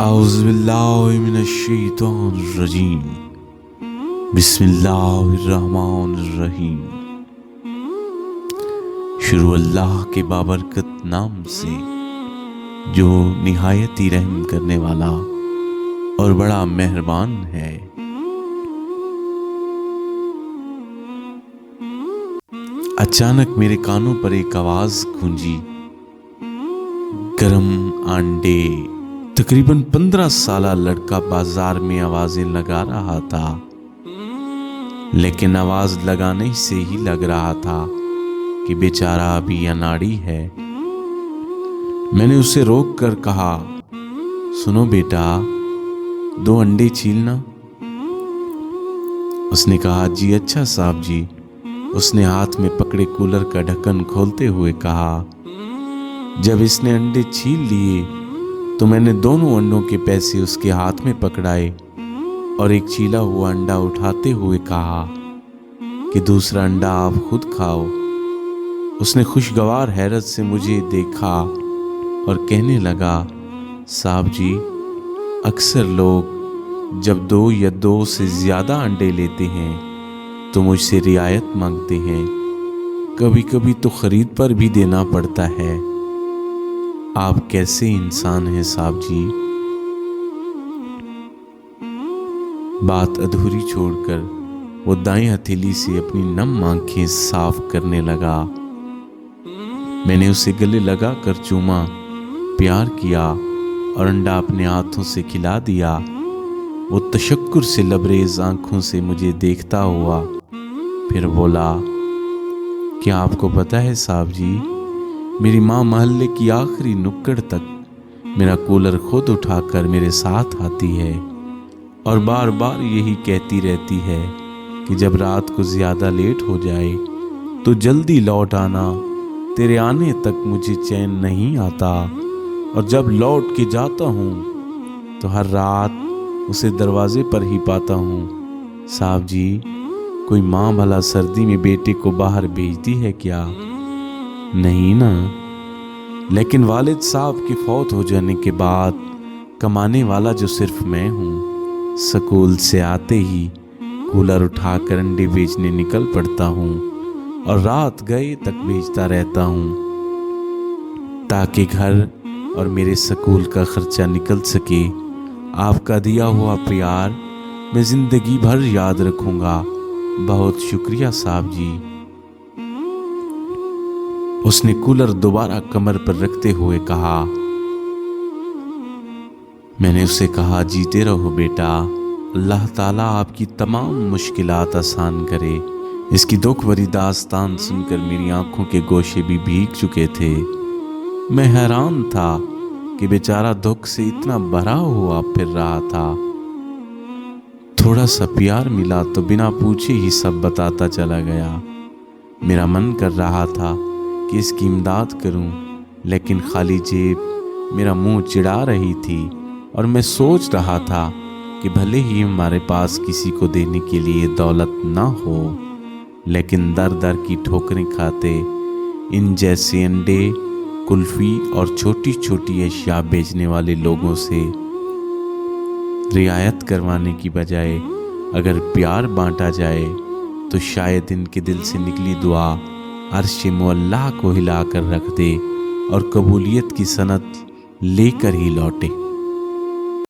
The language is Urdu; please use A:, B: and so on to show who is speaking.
A: أعوذ بالله من الشيطان الرجيم بسم اللہ الرحمن الرحیم۔ شروع اللہ کے بابرکت نام سے جو نہایت ہی رحم کرنے والا اور بڑا مہربان ہے۔ اچانک میرے کانوں پر ایک آواز گونجی، گرم انڈے۔ تقریباً 15 سالہ لڑکا بازار میں آوازیں لگا رہا تھا، لیکن آواز لگانے سے ہی لگ رہا تھا کہ بیچارہ ابھی اناڑی ہے۔ میں نے اسے روک کر کہا، سنو بیٹا، 2 انڈے چھیلنا۔ اس نے کہا، جی اچھا صاحب جی۔ اس نے ہاتھ میں پکڑے کولر کا ڈھکن کھولتے ہوئے کہا۔ جب اس نے انڈے چھیل لیے تو میں نے دونوں انڈوں کے پیسے اس کے ہاتھ میں پکڑائے اور ایک چھیلا ہوا انڈا اٹھاتے ہوئے کہا کہ دوسرا انڈا آپ خود کھاؤ۔ اس نے خوشگوار حیرت سے مجھے دیکھا اور کہنے لگا، صاحب جی، اکثر لوگ جب 2 یا 2 سے زیادہ انڈے لیتے ہیں تو مجھ سے رعایت مانگتے ہیں، کبھی کبھی تو خرید پر بھی دینا پڑتا ہے۔ آپ کیسے انسان ہیں صاحب جی؟ بات ادھوری چھوڑ کر وہ دائیں ہتھیلی سے اپنی نم آنکھیں صاف کرنے لگا۔ میں نے اسے گلے لگا کر چوما، پیار کیا اور انڈا اپنے ہاتھوں سے کھلا دیا۔ وہ تشکر سے لبریز آنکھوں سے مجھے دیکھتا ہوا پھر بولا، کیا آپ کو پتہ ہے صاحب جی، میری ماں محلے کی آخری نکڑ تک میرا کولر خود اٹھا کر میرے ساتھ آتی ہے اور بار بار یہی کہتی رہتی ہے کہ جب رات کو زیادہ لیٹ ہو جائے تو جلدی لوٹ آنا، تیرے آنے تک مجھے چین نہیں آتا، اور جب لوٹ کے جاتا ہوں تو ہر رات اسے دروازے پر ہی پاتا ہوں۔ صاحب جی، کوئی ماں بھلا سردی میں بیٹے کو باہر بھیجتی ہے کیا؟ نہیں نا۔ لیکن والد صاحب کے فوت ہو جانے کے بعد کمانے والا جو صرف میں ہوں، سکول سے آتے ہی کولر اٹھا کر انڈے بیچنے نکل پڑتا ہوں اور رات گئے تک بیچتا رہتا ہوں تاکہ گھر اور میرے سکول کا خرچہ نکل سکے۔ آپ کا دیا ہوا پیار میں زندگی بھر یاد رکھوں گا۔ بہت شکریہ صاحب جی۔ اس نے کولر دوبارہ کمر پر رکھتے ہوئے کہا۔ میں نے اسے کہا، جیتے رہو بیٹا، اللہ تعالیٰ آپ کی تمام مشکلات آسان کرے۔ اس کی دکھ بھری داستان سن کر میری آنکھوں کے گوشے بھی بھیگ چکے تھے۔ میں حیران تھا کہ بیچارہ دکھ سے اتنا بھرا ہوا پھر رہا تھا۔ تھوڑا سا پیار ملا تو بنا پوچھے ہی سب بتاتا چلا گیا۔ میرا من کر رہا تھا کہ اس کی امداد کروں، لیکن خالی جیب میرا منہ چڑھا رہی تھی اور میں سوچ رہا تھا کہ بھلے ہی ہمارے پاس کسی کو دینے کے لیے دولت نہ ہو، لیکن در در کی ٹھوکریں کھاتے ان جیسے انڈے، کلفی اور چھوٹی چھوٹی اشیاء بیچنے والے لوگوں سے رعایت کروانے کی بجائے اگر پیار بانٹا جائے تو شاید ان کے دل سے نکلی دعا عرش معلیٰ کو ہلا کر رکھ دے اور قبولیت کی سند لے کر ہی لوٹے۔